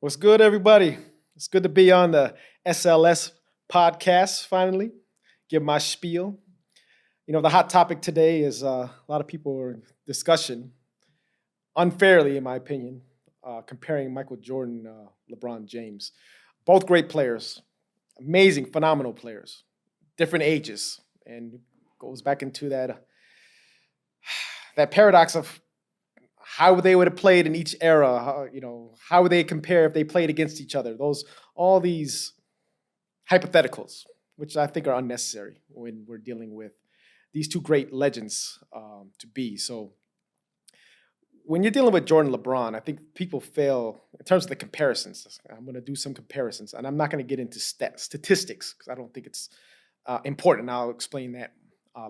What's good, everybody? It's good to be on the SLS podcast finally. Give my spiel. The hot topic today is a lot of people are in discussion, unfairly, in my opinion, comparing Michael Jordan, LeBron James. Both great players, amazing, phenomenal players, different ages, and goes back into that paradox of how they would have played in each era. How would they compare if they played against each other? All these hypotheticals, which I think are unnecessary when we're dealing with these two great legends to be. So when you're dealing with Jordan and LeBron, I think people fail in terms of the comparisons. I'm going to do some comparisons, and I'm not going to get into statistics because I don't think it's important. I'll explain that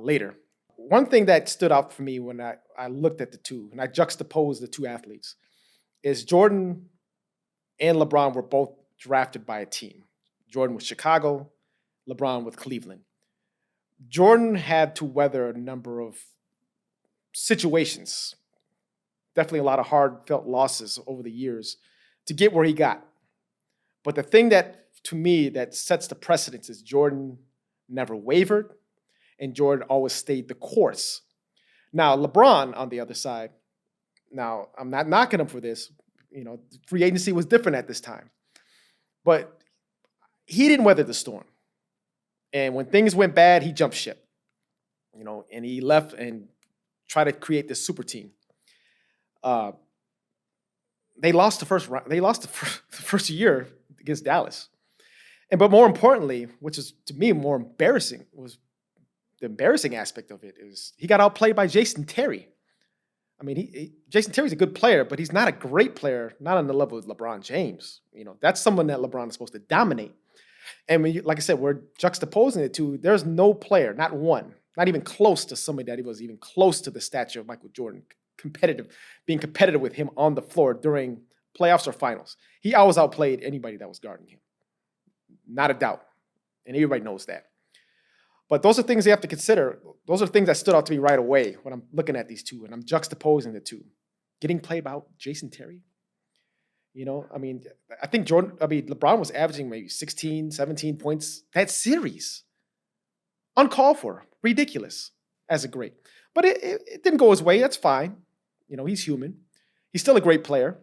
later. One thing that stood out for me when I looked at the two and I juxtaposed the two athletes is Jordan and LeBron were both drafted by a team. Jordan with Chicago, LeBron with Cleveland. Jordan had to weather a number of situations, definitely a lot of hard-felt losses over the years to get where he got. But the thing that, to me, that sets the precedence is Jordan never wavered, and Jordan always stayed the course. Now, LeBron, on the other side, now I'm not knocking him for this. Free agency was different at this time. But he didn't weather the storm. And when things went bad, he jumped ship. And he left and tried to create this super team. They lost the first round. They lost the first year against Dallas. But more importantly, which is to me more embarrassing, was the embarrassing aspect of it is he got outplayed by Jason Terry. I mean, Jason Terry's a good player, but he's not a great player, not on the level of LeBron James. That's someone that LeBron is supposed to dominate. And like I said, we're juxtaposing it to there's no player, not one, not even close to somebody that he was even close to the stature of Michael Jordan, being competitive with him on the floor during playoffs or finals. He always outplayed anybody that was guarding him. Not a doubt. And everybody knows that. But those are things you have to consider. Those are things that stood out to me right away when I'm looking at these two and I'm juxtaposing the two. Getting played by Jason Terry. I think LeBron was averaging maybe 16, 17 points that series. Uncalled for. Ridiculous as a great. But it didn't go his way. That's fine. He's human. He's still a great player.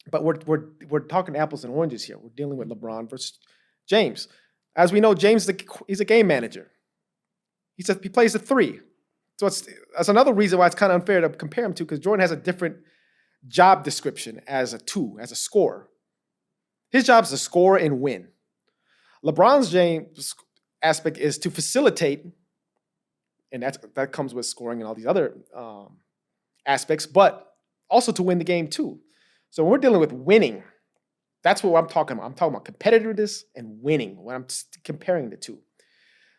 But we're talking apples and oranges here. We're dealing with LeBron versus James. As we know, James he's a game manager. He plays the three. So that's another reason why it's kind of unfair to compare him to, because Jordan has a different job description as a scorer. His job is to score and win. LeBron's James aspect is to facilitate, and that comes with scoring and all these other aspects, but also to win the game too. So when we're dealing with winning, that's what I'm talking about. I'm talking about competitiveness and winning when I'm comparing the two.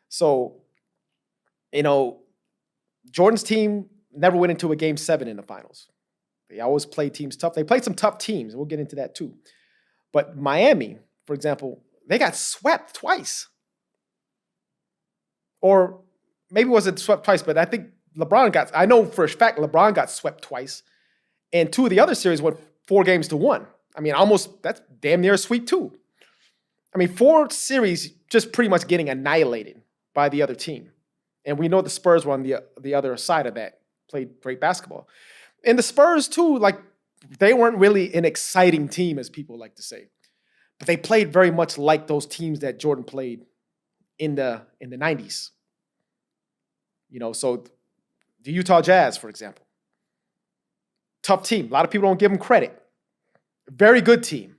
So, Jordan's team never went into a game 7 in the finals. They always played teams tough. They played some tough teams, and we'll get into that too. But Miami, for example, they got swept twice. Or maybe it wasn't swept twice, but I think I know for a fact LeBron got swept twice. And 2 of the other series went 4 games to 1. That's damn near a sweep too. 4 series just pretty much getting annihilated by the other team. And we know the Spurs were on the other side of that, played great basketball. And the Spurs too, they weren't really an exciting team, as people like to say. But they played very much like those teams that Jordan played in the 90s. So the Utah Jazz, for example. Tough team. A lot of people don't give them credit. Very good team.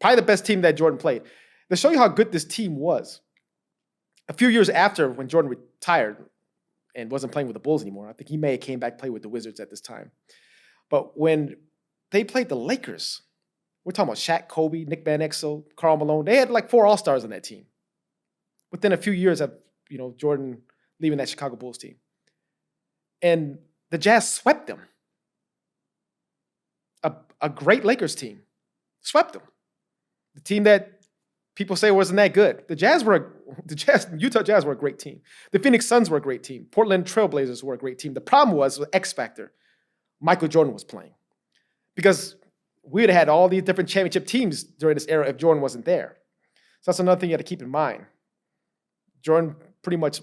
Probably the best team that Jordan played. To show you how good this team was, a few years after when Jordan retired and wasn't playing with the Bulls anymore, I think he may have came back play with the Wizards at this time. But when they played the Lakers, we're talking about Shaq, Kobe, Nick Van Exel, Karl Malone. They had 4 All-Stars on that team within a few years of Jordan leaving that Chicago Bulls team. And the Jazz swept them. A great Lakers team swept them. The team that people say wasn't that good. Utah Jazz were a great team. The Phoenix Suns were a great team. Portland Trailblazers were a great team. The problem was X factor. Michael Jordan was playing. Because we would have had all these different championship teams during this era if Jordan wasn't there. So that's another thing you got to keep in mind. Jordan pretty much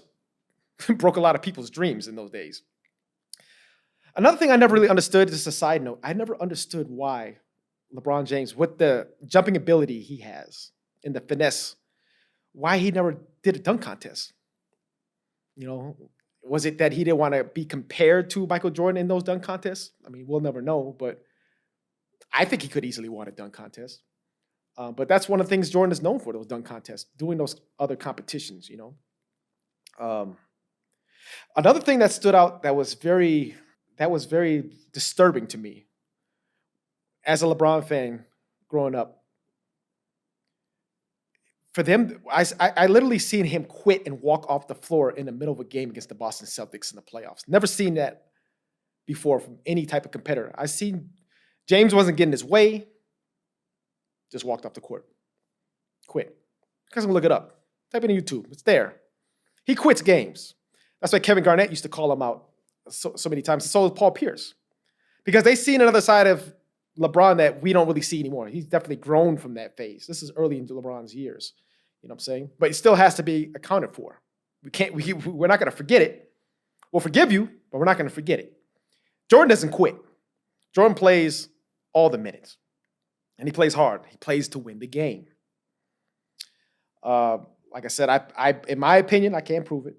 broke a lot of people's dreams in those days. Another thing I never really understood, just a side note, I never understood why LeBron James, with the jumping ability he has and the finesse, why he never did a dunk contest. You know, was it that he didn't want to be compared to Michael Jordan in those dunk contests? I mean, we'll never know, but I think he could easily win a dunk contest. But that's one of the things Jordan is known for, those dunk contests, doing those other competitions, you know. Another thing that stood out that was very disturbing to me as a LeBron fan growing up. For them, I literally seen him quit and walk off the floor in the middle of a game against the Boston Celtics in the playoffs. Never seen that before from any type of competitor. I seen James wasn't getting his way, just walked off the court. Quit. You guys can look it up. Type it in YouTube. It's there. He quits games. That's why Kevin Garnett used to call him out so many times. And so did Paul Pierce. Because they seen another side of LeBron that we don't really see anymore. He's definitely grown from that phase. This is early into LeBron's years. You know what I'm saying? But it still has to be accounted for. We're not going to forget it. We'll forgive you, but we're not going to forget it. Jordan doesn't quit. Jordan plays all the minutes. And he plays hard. He plays to win the game. Like I said, I in my opinion, I can't prove it.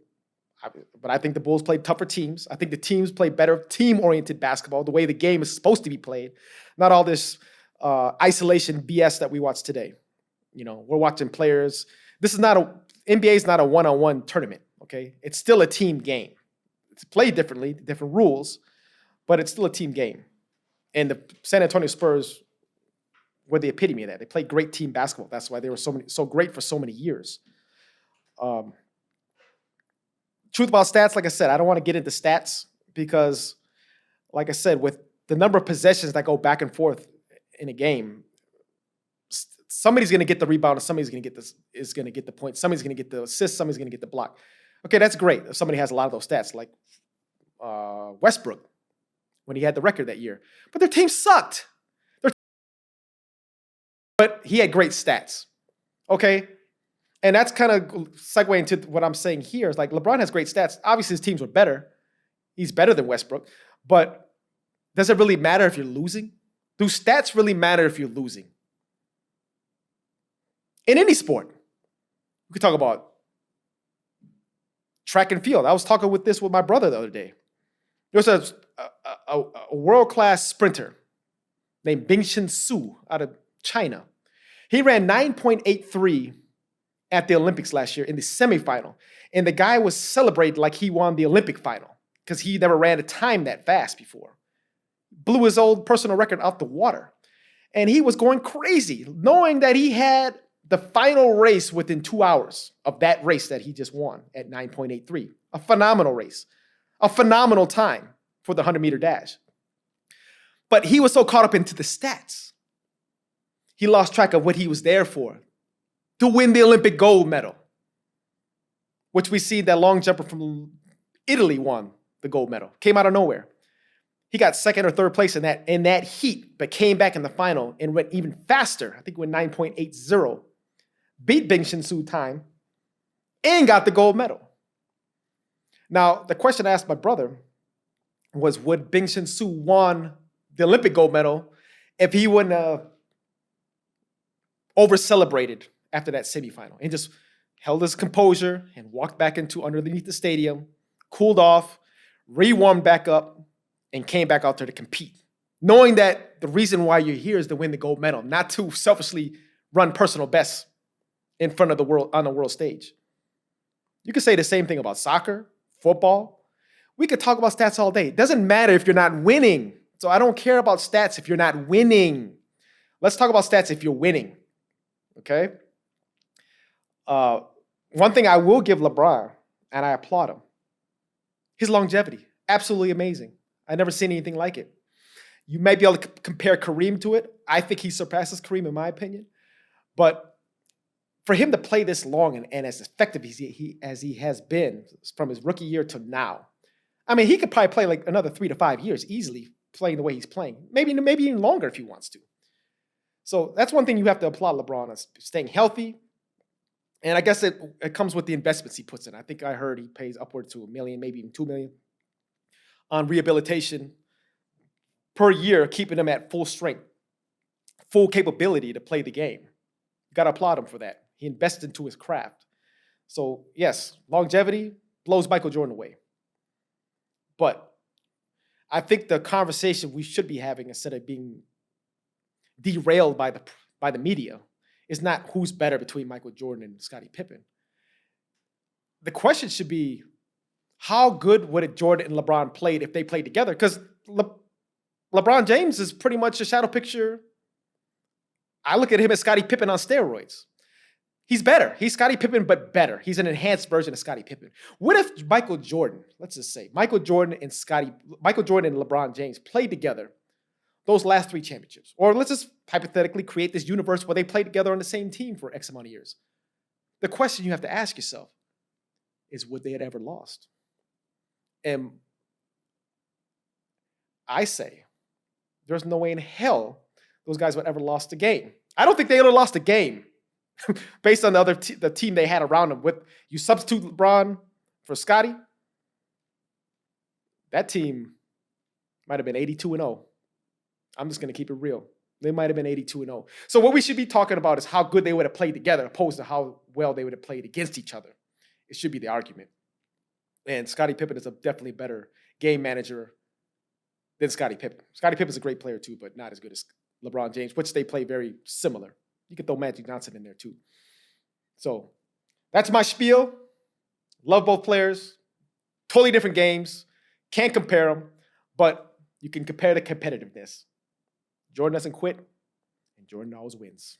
But I think the Bulls played tougher teams. I think the teams play better team-oriented basketball, the way the game is supposed to be played. Not all this isolation BS that we watch today. You know, we're watching players. NBA is not a one-on-one tournament, okay? It's still a team game. It's played differently, different rules, but it's still a team game. And the San Antonio Spurs were the epitome of that. They played great team basketball. That's why they were so great for so many years. Truth about stats, like I said, I don't want to get into stats because, like I said, with the number of possessions that go back and forth in a game, somebody's going to get the rebound, and somebody's going to get the point, somebody's going to get the assist, somebody's going to get the block. Okay, that's great if somebody has a lot of those stats, like Westbrook when he had the record that year. But their team sucked. But he had great stats. Okay? And that's kind of segue into what I'm saying here. Is like LeBron has great stats. Obviously, his teams were better. He's better than Westbrook. But does it really matter if you're losing? Do stats really matter if you're losing? In any sport. We could talk about track and field. I was talking with my brother the other day. There was a world-class sprinter named Bingshin Su out of China. He ran 9.83 at the Olympics last year in the semifinal. And the guy was celebrated like he won the Olympic final because he never ran a time that fast before. Blew his old personal record out the water. And he was going crazy, knowing that he had the final race within 2 hours of that race that he just won at 9.83. A phenomenal race. A phenomenal time for the 100-meter dash. But he was so caught up into the stats. He lost track of what he was there for. To win the Olympic gold medal. Which we see that long jumper from Italy won the gold medal. Came out of nowhere. He got second or third place in that heat, but came back in the final and went even faster. I think went 9.80. Beat Bingshin Su time and got the gold medal. Now, the question I asked my brother was, would Bingshin Su won the Olympic gold medal if he wouldn't have over-celebrated after that semifinal and just held his composure and walked back into underneath the stadium, cooled off, re-warmed back up, and came back out there to compete, knowing that the reason why you're here is to win the gold medal, not to selfishly run personal bests in front of the world on the world stage. You could say the same thing about soccer, football. We could talk about stats all day. It doesn't matter if you're not winning. So I don't care about stats if you're not winning. Let's talk about stats if you're winning. Okay? One thing I will give LeBron, and I applaud him, his longevity. Absolutely amazing. I've never seen anything like it. You may be able to compare Kareem to it. I think he surpasses Kareem in my opinion. But for him to play this long and as effective as he has been from his rookie year to now, I mean, he could probably play like another 3 to 5 years easily playing the way he's playing. Maybe even longer if he wants to. So that's one thing you have to applaud LeBron is staying healthy. And I guess it comes with the investments he puts in. I think I heard he pays upward to $1 million, maybe even $2 million on rehabilitation per year, keeping him at full strength, full capability to play the game. You got to applaud him for that. He invested into his craft. So yes, longevity blows Michael Jordan away. But I think the conversation we should be having, instead of being derailed by the media, is not who's better between Michael Jordan and Scottie Pippen. The question should be, how good would it Jordan and LeBron played if they played together? Because LeBron James is pretty much a shadow picture. I look at him as Scottie Pippen on steroids. He's better. He's Scottie Pippen, but better. He's an enhanced version of Scottie Pippen. What if Michael Jordan, let's just say, Michael Jordan and LeBron James played together those last 3 championships? Or let's just hypothetically create this universe where they play together on the same team for X amount of years. The question you have to ask yourself is, would they have ever lost? And I say, there's no way in hell those guys would ever lost a game. I don't think they would have lost a game based on the team they had around them. With you substitute LeBron for Scottie, that team might have been 82-0. I'm just going to keep it real. They might have been 82-0. So what we should be talking about is how good they would have played together, opposed to how well they would have played against each other. It should be the argument. And Scottie Pippen is definitely a better game manager than Scottie Pippen. Scottie Pippen's a great player too, but not as good as LeBron James, which they play very similar. You could throw Magic Johnson in there too. So that's my spiel. Love both players. Totally different games. Can't compare them, but you can compare the competitiveness. Jordan doesn't quit, and Jordan always wins.